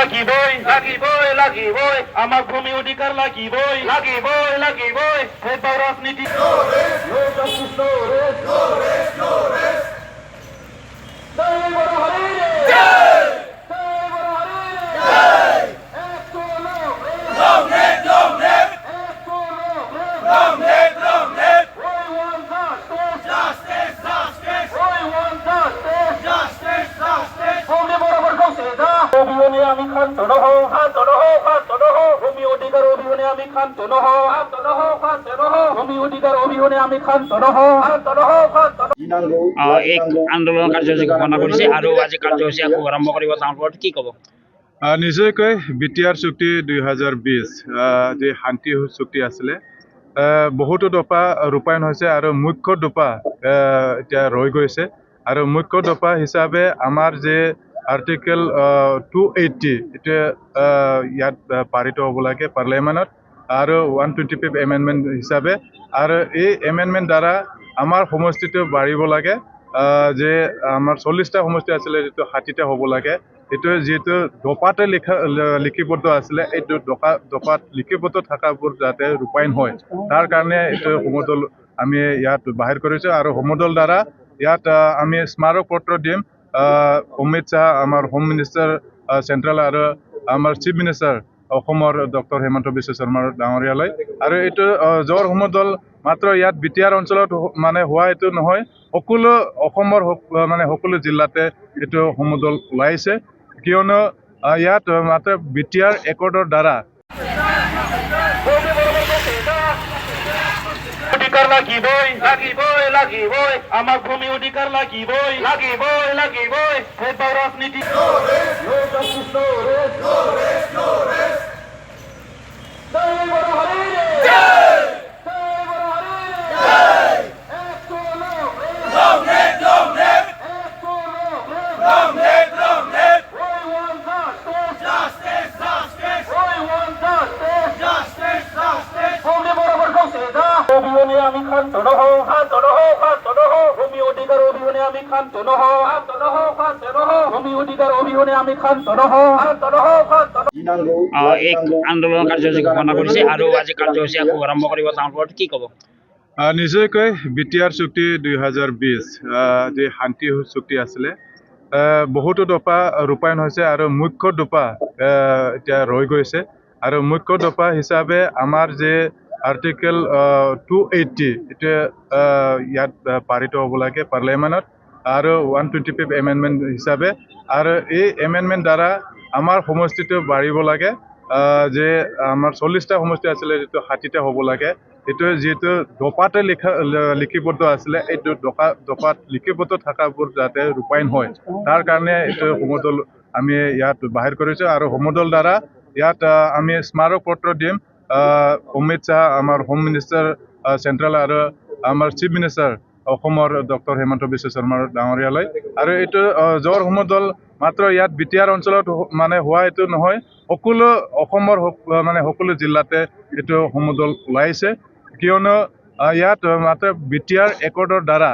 লাগিবই আমাক ভূমি অধিকাৰ লাগিবই সেই ৰাজনীতি অবিহনে আমি ক্ষান্ত নহওঁ ভূমি অধিকাৰ অবিহনে আমি ক্ষান্ত নহওঁ ভূমি অধিকাৰ অবিহনে আমি ক্ষান্ত নহওঁ এক আন্দোলন কাৰ্যসূচী ঘোষণা কৰিছে আৰু আজি কাৰ্যসূচী আকৌ আৰম্ভ কৰিব তাৰ ওপৰত কি ক'ব? নিশ্চয়কৈ বিটিআৰ চুক্তি 2020 যি শান্তি চুক্তি আছিলে বহুতো দফা ৰূপায়ণ হৈছে আৰু মুখ্য দফা এতিয়া ৰৈ গৈছে আৰু মুখ্য দফা হিচাপে আমাৰ যে আৰ্টিকেল 280 এতিয়া ইয়াত পাৰিত হ'ব লাগে পাৰ্লিয়ামেণ্টত আৰু 125 এমেণ্ডমেণ্ট হিচাপে আৰু এই এমেণ্ডমেণ্ট দ্বাৰা আমাৰ সমষ্টিটো বাঢ়িব লাগে যে আমাৰ 40টা সমষ্টি আছিলে যিটো 60টা হ'ব লাগে এইটো যিহেতু দফাতে লিখিবদ্ধ আছিলে এইটো দফাত লিখিবদ্ধ থকাবোৰ যাতে ৰূপায়ণ হয় তাৰ কাৰণে এইটো সমদল আমি ইয়াত বাহিৰ কৰিছোঁ আৰু সমদল দ্বাৰা ইয়াত আমি স্মাৰক পত্ৰ দিম অমিত শ্বাহ আমাৰ হোম মিনিষ্টাৰ চেণ্ট্ৰেল আৰু আমাৰ চিফ মিনিষ্টাৰ অসমৰ ডক্টৰ হিমন্ত বিশ্ব শৰ্মাৰ ডাঙৰীয়ালৈ আৰু এইটো জ্বৰ সমদল মাত্ৰ ইয়াত বিটিআৰ অঞ্চলত মানে হোৱা এইটো নহয় সকলো অসমৰ মানে সকলো জিলাতে এইটো সমদল ওলাইছে কিয়নো ইয়াত মাত্ৰ বিটিআৰ একৰ্ডৰ দ্বাৰা লাগিবই আমাক ভূমি অধিকাৰ লাগিবই সেই ৰাজনীতি অবিহনে আমি ক্ষান্ত নহওঁ ভূমি অধিকাৰ অবিহনে আমি ক্ষান্ত নহওঁ ভূমি অধিকাৰ অবিহনে আমি ক্ষান্ত নহওঁ এক আন্দোলন কাৰ্যসূচী ঘোষণা কৰিছে আৰু আজি কাৰ্যসূচী আকৌ আৰম্ভ কৰিব তাৰ ওপৰত কি ক'ব? নিশ্চয়কৈ বিটিআৰ চুক্তি 2020 যি শান্তি চুক্তি আছিলে বহুতো দফা ৰূপায়ণ হৈছে আৰু মুখ্য দফা এতিয়া ৰৈ গৈছে আৰু মুখ্য দফা হিচাপে আমাৰ যে আৰ্টিকেল 280 এতিয়া ইয়াত পাৰিত হ'ব লাগে পাৰ্লিয়ামেণ্টত আৰু 125 এমেণ্ডমেণ্ট হিচাপে আৰু এই এমেণ্ডমেণ্ট দ্বাৰা আমাৰ সমষ্টিটো বাঢ়িব লাগে যে আমাৰ 40টা সমষ্টি আছিলে যিটো 60টা হ'ব লাগে এইটো যিহেতু দফাতে লিখিবদ্ধ আছিলে এইটো দফাত লিখিবদ্ধ থকাবোৰ যাতে ৰূপায়ণ হয় তাৰ কাৰণে এইটো সমদল আমি ইয়াত বাহিৰ কৰিছোঁ আৰু সমদল দ্বাৰা ইয়াত আমি স্মাৰক পত্ৰ দিম অমিত শ্বাহ আমাৰ হোম মিনিষ্টাৰ চেণ্ট্ৰেল আৰু আমাৰ চিফ মিনিষ্টাৰ অসমৰ ডক্টৰ হিমন্ত বিশ্ব শৰ্মাৰ ডাঙৰীয়ালৈ আৰু এইটো জ্বৰ সমদল মাত্ৰ ইয়াত বিটিআৰ অঞ্চলত মানে হোৱা এইটো নহয় সকলো অসমৰ মানে সকলো জিলাতে এইটো সমদল ওলাইছে কিয়নো ইয়াত মাত্ৰ বিটিআৰ একৰ্ডৰ দ্বাৰা